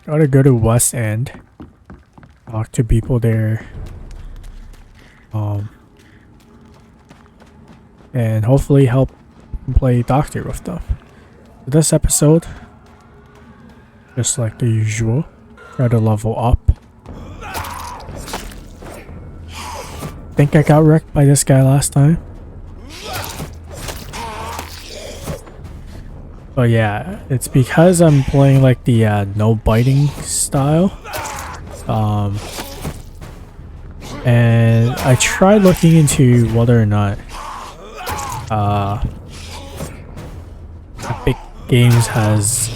Gotta go to West End. Talk to people there. And hopefully help play doctor with them. This episode, just like the usual, try to level up. Think I got wrecked by this guy last time. But yeah, it's because I'm playing like the no biting style. And I tried looking into whether or not Epic Games has...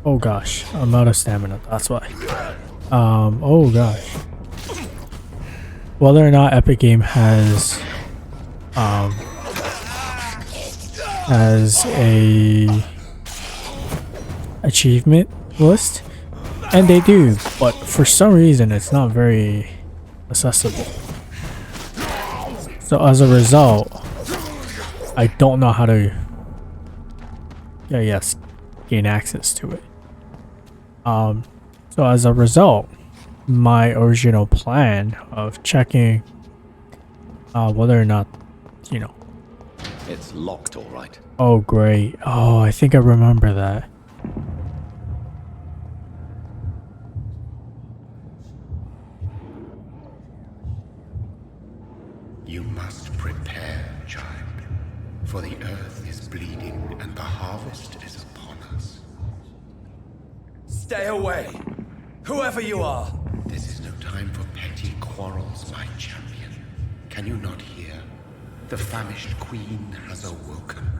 Oh gosh, I'm out of stamina, that's why. Oh gosh. Whether or not Epic Game has a achievement list, and they do, but for some reason it's not very accessible. So as a result, I don't know how to gain access to it. So as a result, my original plan of checking whether or not, you know. It's locked, all right. Oh great. Oh, I think I remember that. You must prepare, child, for the earth is bleeding and the harvest is upon us. Stay away, whoever you are. This is no time for petty quarrels, my champion. Can you not hear? The famished queen has awoken.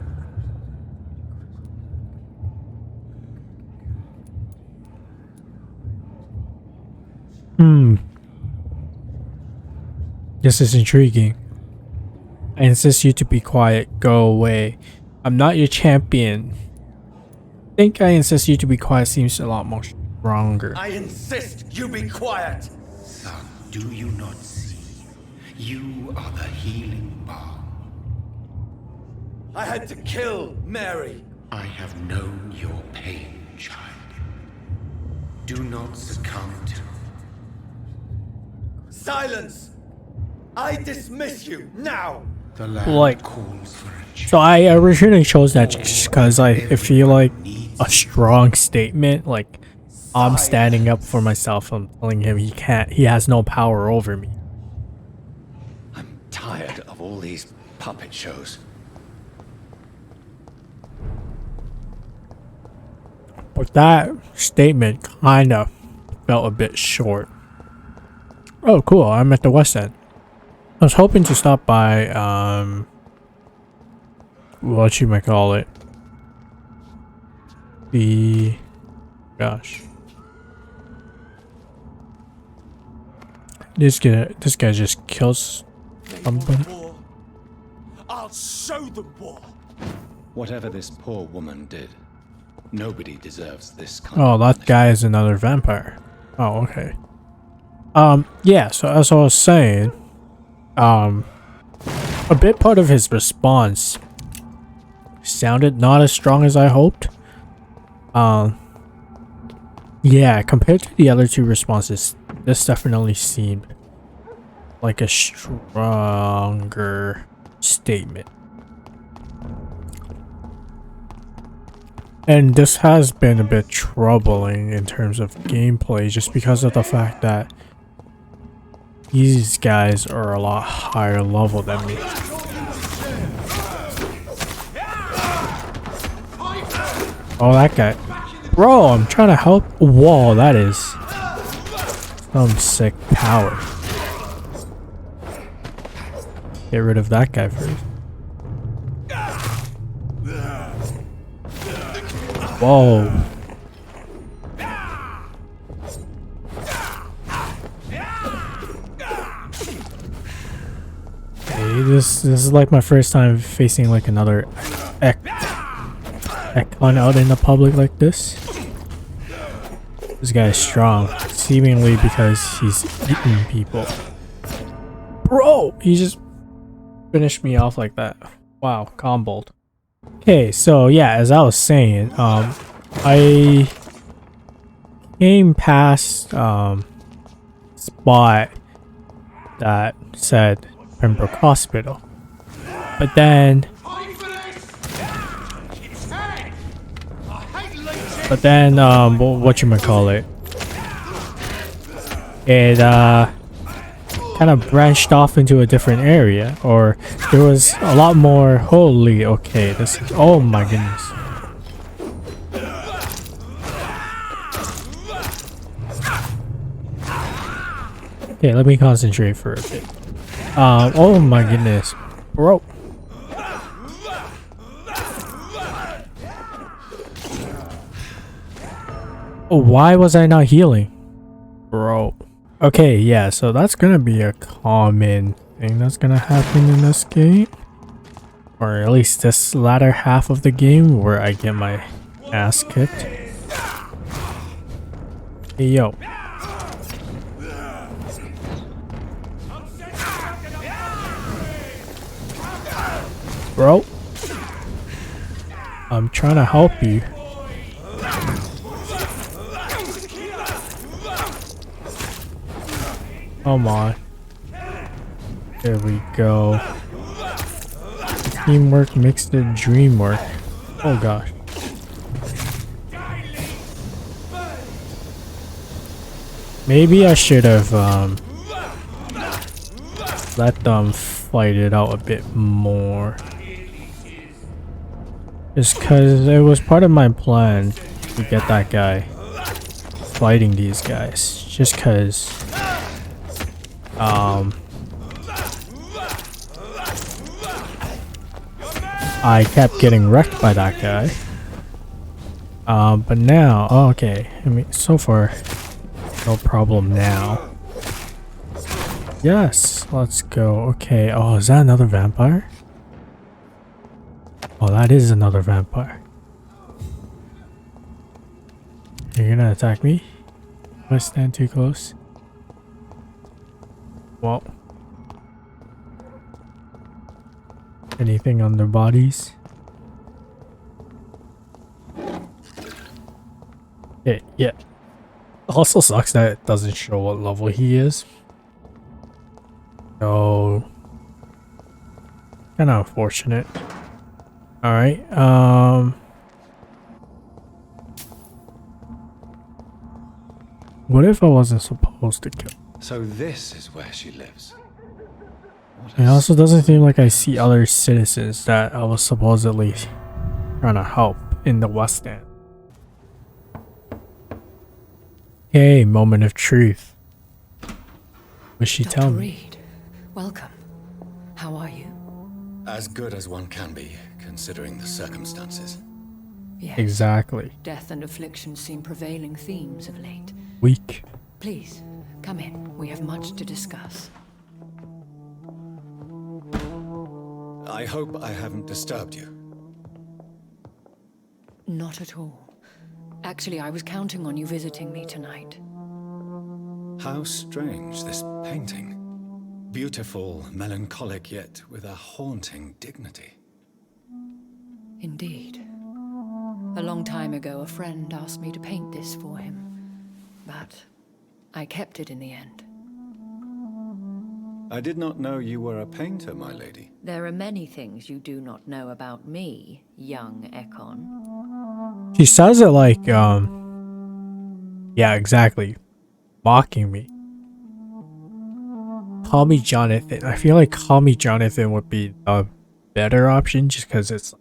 This is intriguing. I insist you to be quiet. Go away. I'm not your champion. I think I insist you to be quiet seems a lot more stronger. I insist you be quiet. Son, do you not see? You are the healing balm. I had to kill Mary. I have known your pain, child. Do not succumb to... Silence! I dismiss you now! The land Like, calls for a change. so I originally chose that just because I feel like a strong statement. Like, I'm standing up for myself. I'm telling him he has no power over me. I'm tired of all these puppet shows. But that statement kind of felt a bit short. Oh, cool. I'm at the West End. I was hoping to stop by, what you might call it. Gosh. This guy just kills somebody. I'll show them war. Whatever this poor woman did, nobody deserves this kind Oh, of that guy is another vampire. Oh, okay. Yeah, so as I was saying, a bit part of his response sounded not as strong as I hoped. Yeah, compared to the other two responses, this definitely seemed like a stronger statement. And this has been a bit troubling in terms of gameplay just because of the fact that these guys are a lot higher level than me. Oh, that guy. Bro, I'm trying to help. Whoa, that is some sick power. Get rid of that guy first. Whoa. Hey, this is like my first time facing like another Ascalon out in the public like this. This guy is strong, seemingly because he's eating people. Bro, he just finished me off like that. Wow, comboed. Okay, so yeah, as I was saying, I came past spot that said Pembroke Hospital, but then whatchamacallit, it kind of branched off into a different area, or there was a lot more. Holy, okay, this is, oh my goodness. Okay, let me concentrate for a bit. Oh my goodness, bro. Oh, why was I not healing, bro? Okay, yeah, so that's gonna be a common thing that's gonna happen in this game, or at least this latter half of the game where I get my ass kicked. Hey, yo. Bro, I'm trying to help you. Come on. There we go. Teamwork makes the dream work. Oh gosh. Maybe I should have let them fight it out a bit more. Just cause it was part of my plan to get that guy fighting these guys. Just cause I kept getting wrecked by that guy. But now, oh, okay. I mean, so far, no problem now. Yes, let's go. Okay. Oh, is that another vampire? Oh, that is another vampire. You're gonna attack me? If I stand too close? Well. Anything on their bodies? Yeah. Also sucks that it doesn't show what level he is. So kind of unfortunate. Alright, what if I wasn't supposed to kill? So this is where she lives. It also doesn't seem like I see other citizens that I was supposedly trying to help in the West End. Okay, moment of truth. What she tell me? Reed, welcome. How are you? As good as one can be, considering the circumstances. Yes. Exactly. Death and affliction seem prevailing themes of late. Weak. Please, come in. We have much to discuss. I hope I haven't disturbed you. Not at all. Actually, I was counting on you visiting me tonight. How strange, this painting. Beautiful, melancholic, yet with a haunting dignity. Indeed. A long time ago, a friend asked me to paint this for him, but I kept it in the end. I did not know you were a painter, my lady. There are many things you do not know about me, young Ekon. She says it like, yeah, exactly. Mocking me. Call me Jonathan. I feel like call me Jonathan would be a better option just because it's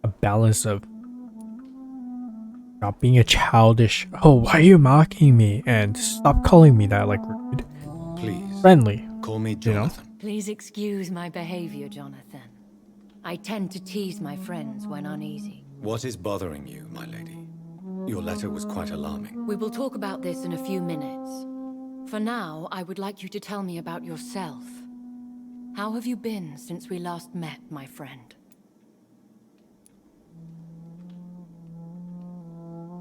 a balance of not being a childish, oh, why are you mocking me? And stop calling me that, like, rude. Please. Friendly. Call me Jonathan. Please excuse my behavior, Jonathan. I tend to tease my friends when uneasy. What is bothering you, my lady? Your letter was quite alarming. We will talk about this in a few minutes. For now, I would like you to tell me about yourself. How have you been since we last met, my friend?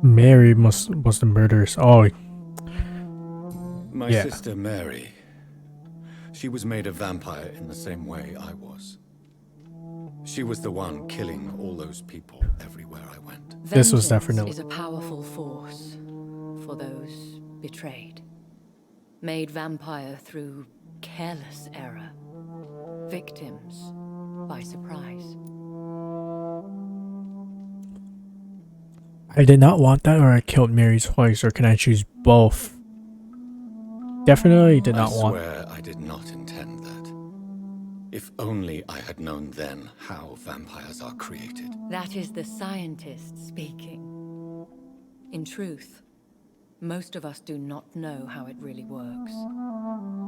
Mary was the murderess. Oh, My yeah. sister Mary. She was made a vampire in the same way I was. She was the one killing all those people everywhere I went. This was Vengeance definitely- is a powerful force. for those betrayed. Made vampire through careless error. Victims by surprise. I did not want that, or I killed Mary twice, or can I choose both? Definitely did not want. I swear I did not intend that. If only I had known then how vampires are created. That is the scientist speaking. In truth, most of us do not know how it really works.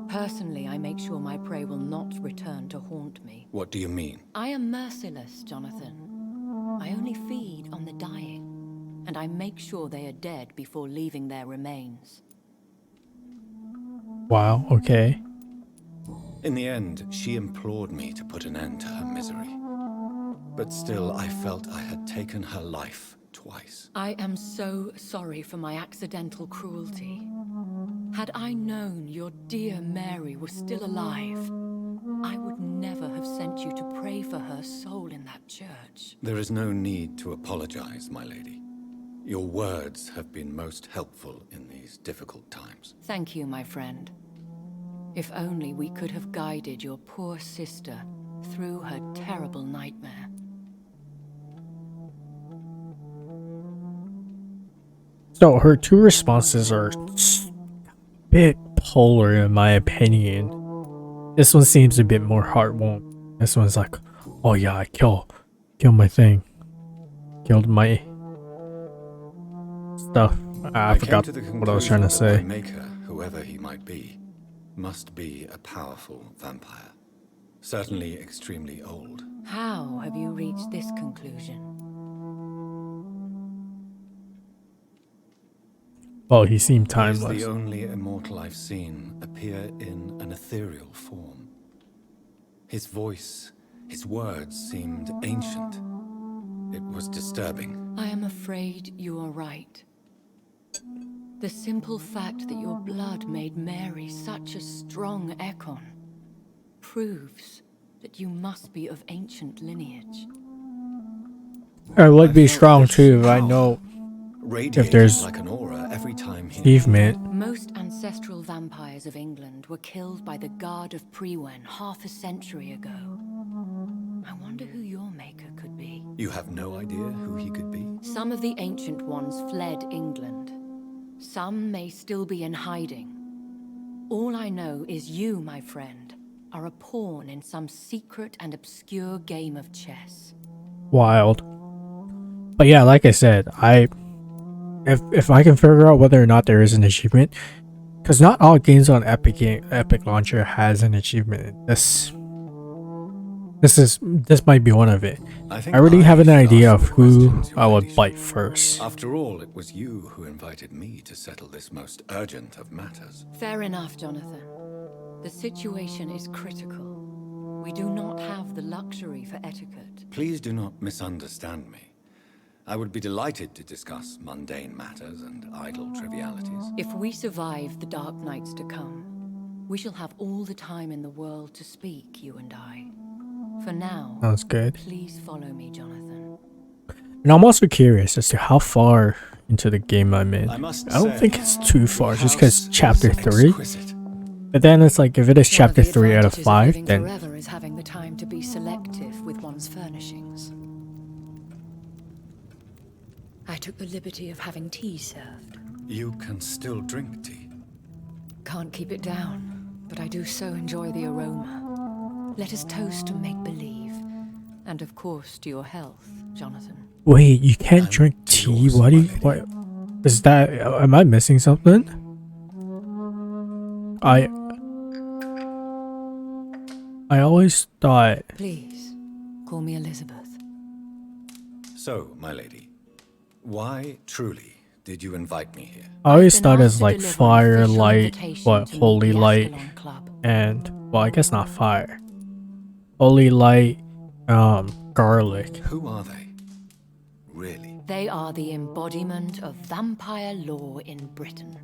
Personally, I make sure my prey will not return to haunt me. What do you mean? I am merciless, Jonathan. I only feed on the dying, and I make sure they are dead before leaving their remains. Wow, okay. In the end, she implored me to put an end to her misery. But still, I felt I had taken her life twice. I am so sorry for my accidental cruelty. Had I known your dear Mary was still alive, I would never have sent you to pray for her soul in that church. There is no need to apologize, my lady. Your words have been most helpful in these difficult times. Thank you, my friend. If only we could have guided your poor sister through her terrible nightmare. So her two responses are a bit polar in my opinion. This one seems a bit more heartwarming. This one's like, oh yeah, I killed my thing. Killed my stuff. I forgot what I was trying to say. My maker, whoever he might be, must be a powerful vampire. Certainly extremely old. How have you reached this conclusion? Well, he seemed He's timeless. the only immortal I've seen appear in an ethereal form. His voice, his words seemed ancient. It was disturbing. I am afraid you are right. The simple fact that your blood made Mary such a strong Ekon proves that you must be of ancient lineage. I would be strong too if I know if there's like an aura every time he achievement. Most ancestral vampires of England were killed by the Guard of Prewen half a century ago. I wonder who your maker could be. You have no idea who he could be? Some of the ancient ones fled England. Some may still be in hiding. All I know is you, my friend, are a pawn in some secret and obscure game of chess. Wild. But yeah, like I said, if I can figure out whether or not there is an achievement, because not all games on Epic Launcher has an achievement. This might be one of it. I already have an idea of who I would bite first. After all, it was you who invited me to settle this most urgent of matters. Fair enough, Jonathan. The situation is critical. We do not have the luxury for etiquette. Please do not misunderstand me. I would be delighted to discuss mundane matters and idle trivialities. If we survive the dark nights to come, we shall have all the time in the world to speak, you and I. For now, Sounds good. please follow me, Jonathan. And I'm also curious as to how far into the game I'm in. I don't think it's too far, just because chapter 3. Exquisite. But then it's like, if it is One chapter of the 3 out of advantages 5, living then forever is having the time to be selective with one's furnishings. I took the liberty of having tea served. You can still drink tea. Can't keep it down, but I do so enjoy the aroma. Let us toast to make-believe. And of course to your health, Jonathan. wait, you can't drink tea? yours, Why do you, my lady. what? Is that, am I missing something? I always thought, Please, call me Elizabeth. So, my lady, why truly did you invite me here? I always I've been thought asked as to like deliver an fire, official light, invitation what, to meet holy the light, Ascalon Club. and, well, I guess not fire. Holy light, garlic. Who are they? Really? They are the embodiment of vampire law in Britain.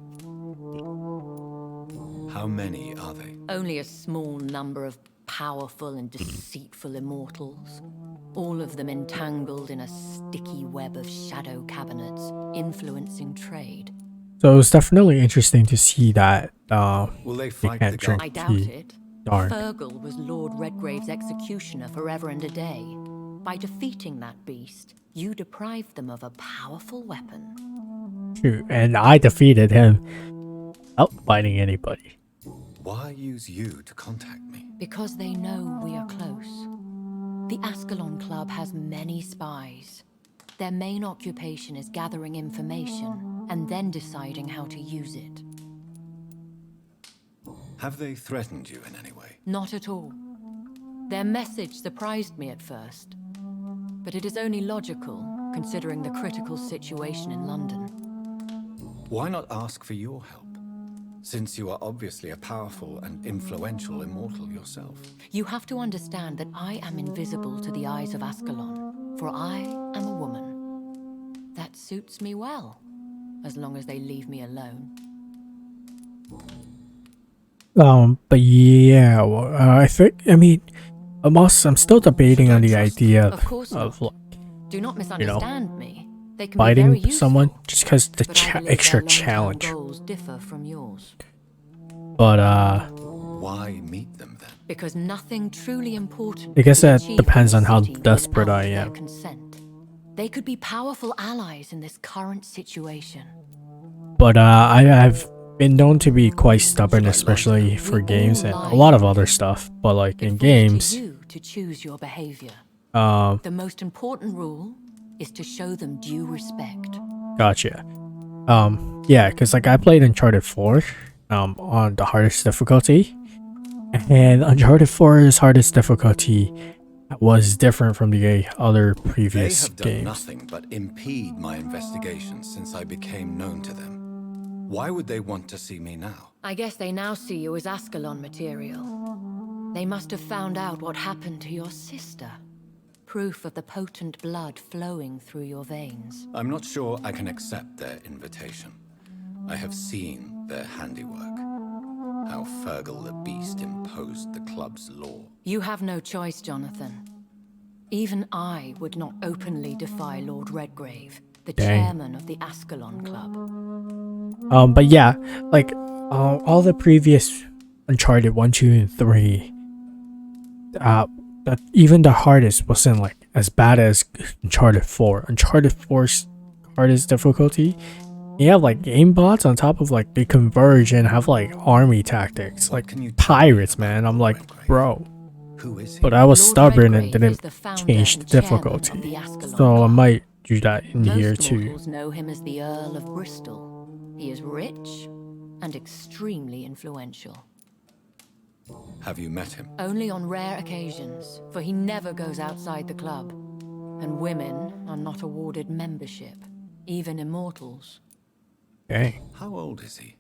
How many are they? Only a small number of powerful and deceitful immortals. All of them entangled in a sticky web of shadow cabinets, influencing trade. So it was definitely interesting to see that Will they they fight can't the drink guard? I doubt tea. it. Darn. Fergal was Lord Redgrave's executioner forever and a day. By defeating that beast, you deprived them of a powerful weapon. Shoot, and I defeated him without fighting anybody. Why use you to contact me? Because they know we are close. The Ascalon Club has many spies. Their main occupation is gathering information and then deciding how to use it. Have they threatened you in any way? Not at all. Their message surprised me at first. But it is only logical, considering the critical situation in London. Why not ask for your help? Since you are obviously a powerful and influential immortal yourself. You have to understand that I am invisible to the eyes of Ascalon, for I am a woman. That suits me well, as long as they leave me alone. But yeah, well, I think, I mean, I'm still debating on the idea Of course of not. Do not misunderstand me. They can be very fighting useful, someone just because the but I believe extra their long-term challenge. goals differ from yours. But Why meet them then? Because nothing truly important. I guess can be that achieved depends in on the how city desperate without I their am. consent. They could be powerful allies in this current situation. But I've been known to be quite stubborn, especially for We games all and a lie, lot of other Jonathan. stuff. But like It in falls games, to you to choose your behavior. um, The most important rule is to show them due respect. gotcha. Yeah, because like I played Uncharted 4, on the hardest difficulty, and Uncharted 4's hardest difficulty was different from the other They previous have done games. nothing but impede my investigations since I became known to them. Why would they want to see me now? I guess they now see you as Ascalon material. They must have found out what happened to your sister. Proof of the potent blood flowing through your veins. I'm not sure I can accept their invitation. I have seen their handiwork. How Fergal the Beast imposed the club's law. You have no choice, Jonathan. Even I would not openly defy Lord Redgrave, the Dang. chairman of the Ascalon Club. But yeah, like all the previous Uncharted 1, 2, and 3, that even the hardest wasn't like as bad as Uncharted 4. Uncharted 4's hardest difficulty, you have like game bots on top of like they converge and have like army tactics, like can you tell me pirates, about man. I'm Lord like, Redgrave? bro. Who is he? But I was Lord stubborn and Redgrave is didn't the founder change the and chairman of difficulty. the Ascalon So I Club. might do that in here Most too. mortals know him as the Earl of Bristol. He is rich and extremely influential. Have you met him? Only on rare occasions, for he never goes outside the club. And women are not awarded membership, even immortals. Dang. How old is he?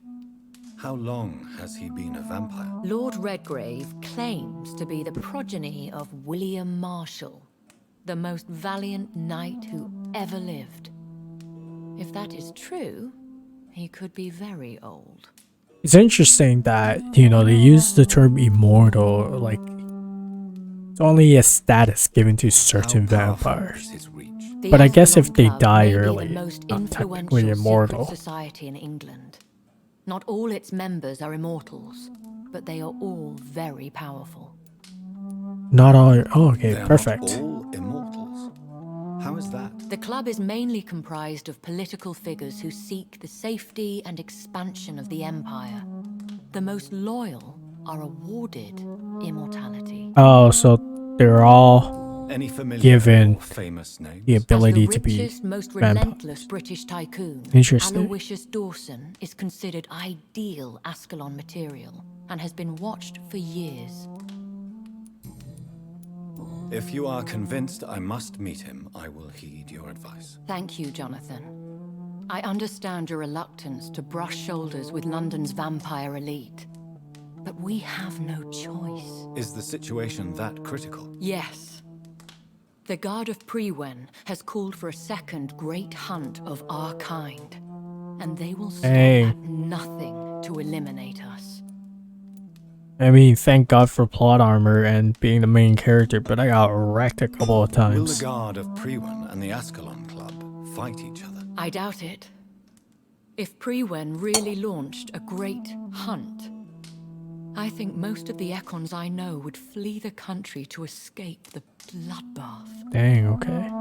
How long has he been a vampire? Lord Redgrave claims to be the progeny of William Marshall, the most valiant knight who ever lived. If that is true, he could be very old. It's interesting that, you know, they use the term immortal, like it's only a status given to certain How powerful vampires. is his reach? The But I guess if Ascalon they Club die may be early, the most not technically influential immortal. secret society in England. Not all its members are immortals, but they are all very powerful. Not all. Oh, okay, They are perfect. not all immortals. How is that? The club is mainly comprised of political figures who seek the safety and expansion of the Empire. The most loyal are awarded immortality. Oh, so they're all Any familiar Given or famous names? the As ability the to be richest, most vampires. relentless British tycoon, Interesting. Aloysius Dawson is considered ideal Ascalon material and has been watched for years. If you are convinced I must meet him, I will heed your advice. Thank you, Jonathan. I understand your reluctance to brush shoulders with London's vampire elite. But we have no choice. Is the situation that critical? Yes. The Guard of Prewen has called for a second great hunt of our kind. And they will stop Hey. at nothing to eliminate us. I mean, thank God for plot armor and being the main character, but I got wrecked a couple of Will the times. Guard of Prewen and the Ascalon Club fight each other? I doubt it. If Priwen really launched a great hunt, I think most of the Ekons I know would flee the country to escape the bloodbath. Dang, okay.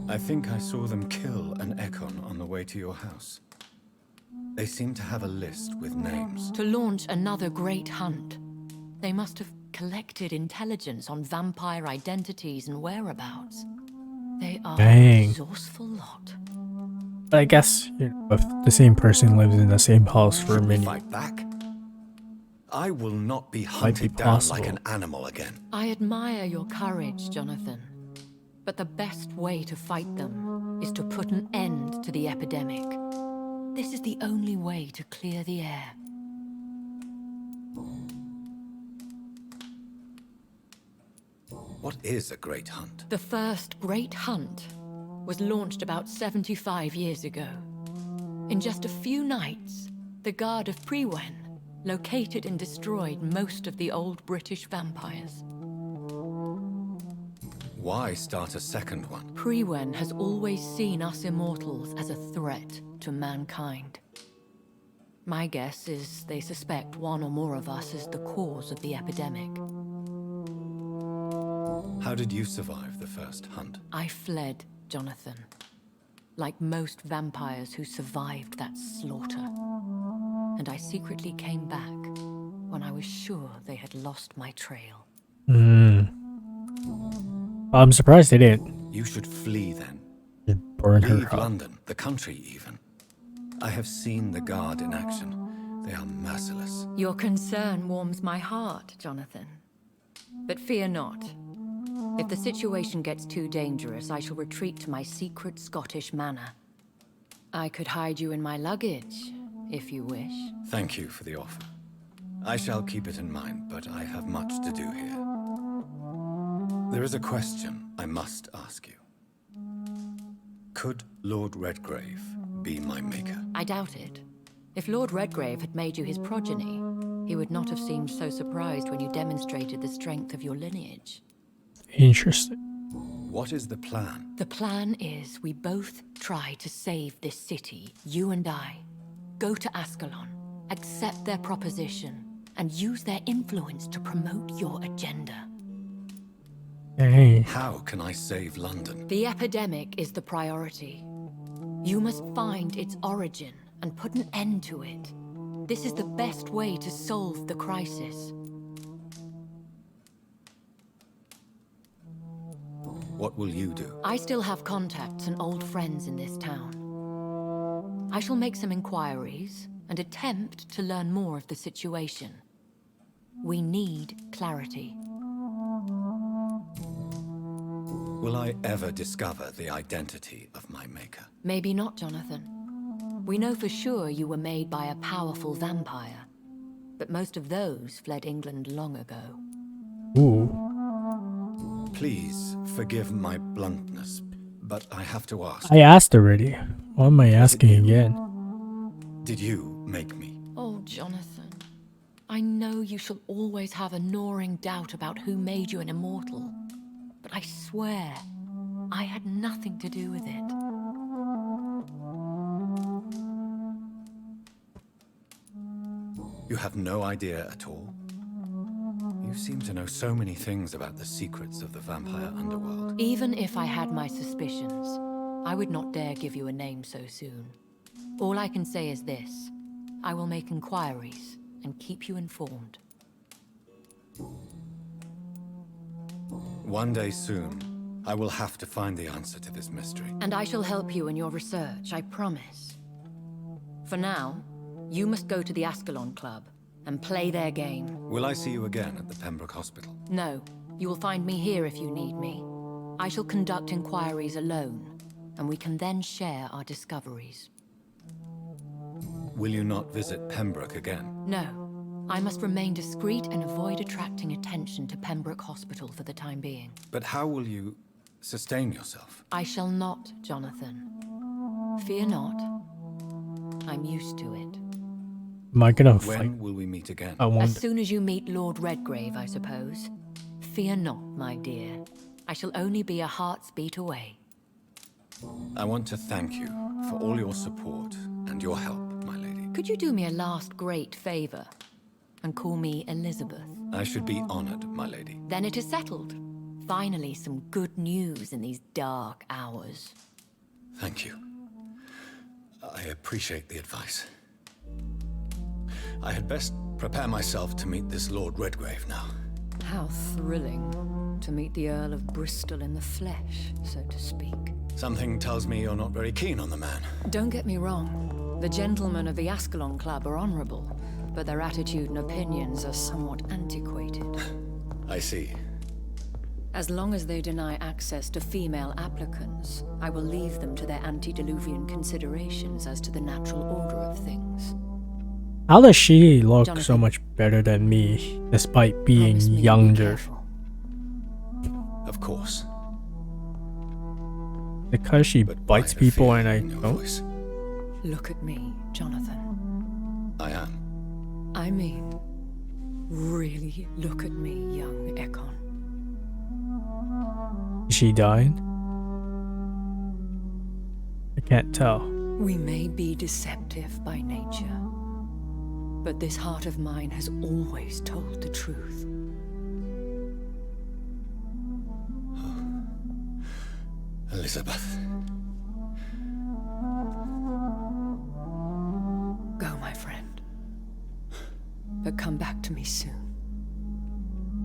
I think I saw them kill an Ekon on the way to your house. They seem to have a list with names. To launch another great hunt, they must have collected intelligence on vampire identities and whereabouts. They are Dang. a resourceful lot. But I guess, you know, if the same person lives in the same house for Should we many... fight back? I will not be Might be hunted down like possible. an animal again. I admire your courage, Jonathan. But the best way to fight them is to put an end to the epidemic. This is the only way to clear the air. What is a great hunt? The first great hunt was launched about 75 years ago. In just a few nights, the Guard of Priwen located and destroyed most of the old British vampires. Why start a second one? Priwen has always seen us immortals as a threat to mankind. My guess is they suspect one or more of us is the cause of the epidemic. How did you survive the first hunt? I fled, Jonathan. Like most vampires who survived that slaughter. And I secretly came back when I was sure they had lost my trail. I'm surprised they didn't You should flee then. burn her Leave up. London, the country even. I have seen the Guard in action. They are merciless. Your concern warms my heart, Jonathan. But fear not. If the situation gets too dangerous, I shall retreat to my secret Scottish manor. I could hide you in my luggage, if you wish. Thank you for the offer. I shall keep it in mind, but I have much to do here. There is a question I must ask you. Could Lord Redgrave be my maker? I doubt it. If Lord Redgrave had made you his progeny, he would not have seemed so surprised when you demonstrated the strength of your lineage. Interesting. What is the plan? The plan is we both try to save this city, you and I. Go to Ascalon, accept their proposition, and use their influence to promote your agenda. Dang. How can I save London? The epidemic is the priority. You must find its origin and put an end to it. This is the best way to solve the crisis. What will you do? I still have contacts and old friends in this town. I shall make some inquiries and attempt to learn more of the situation. We need clarity. Will I ever discover the identity of my maker? Maybe not, Jonathan. We know for sure you were made by a powerful vampire, but most of those fled England long ago. Ooh. Please forgive my bluntness, but I have to ask. I asked already. Why am I asking again? Did you make me? Oh, Jonathan. I know you shall always have a gnawing doubt about who made you an immortal, but I swear, I had nothing to do with it. You have no idea at all? You seem to know so many things about the secrets of the vampire underworld. Even if I had my suspicions, I would not dare give you a name so soon. All I can say is this. I will make inquiries and keep you informed. One day soon, I will have to find the answer to this mystery. And I shall help you in your research, I promise. For now, you must go to the Ascalon Club and play their game. Will I see you again at the Pembroke Hospital? No, you will find me here if you need me. I shall conduct inquiries alone, and we can then share our discoveries. Will you not visit Pembroke again? No, I must remain discreet and avoid attracting attention to Pembroke Hospital for the time being. But how will you sustain yourself? I shall not, Jonathan. Fear not. I'm used to it. Am I gonna fight? When will we meet again? I As won't. soon as you meet Lord Redgrave, I suppose. Fear not, my dear. I shall only be a heart's beat away. I want to thank you for all your support and your help, my lady. Could you do me a last great favor and call me Elizabeth? I should be honored, my lady. Then it is settled. Finally, some good news in these dark hours. Thank you. I appreciate the advice. I had best prepare myself to meet this Lord Redgrave now. How thrilling to meet the Earl of Bristol in the flesh, so to speak. Something tells me you're not very keen on the man. Don't get me wrong. The gentlemen of the Ascalon Club are honorable, but their attitude and opinions are somewhat antiquated. I see. As long as they deny access to female applicants, I will leave them to their antediluvian considerations as to the natural order of things. How does she look so Jonathan. much better than me, despite being Promise me you'll be younger? careful. Of course. Because she But why bites the people fear and I in your don't? voice? Look at me, Jonathan. I am. I mean, really look at me, young Ekon. Is she dying? I can't tell. We may be deceptive by nature, but this heart of mine has always told the truth. Elizabeth. Go, my friend. But come back to me soon.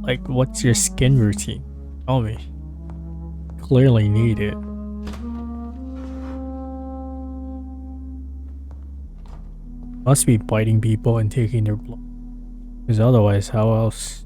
Like, what's your skin routine? Tell me. Clearly need it. Must be biting people and taking their blood. Because otherwise, how else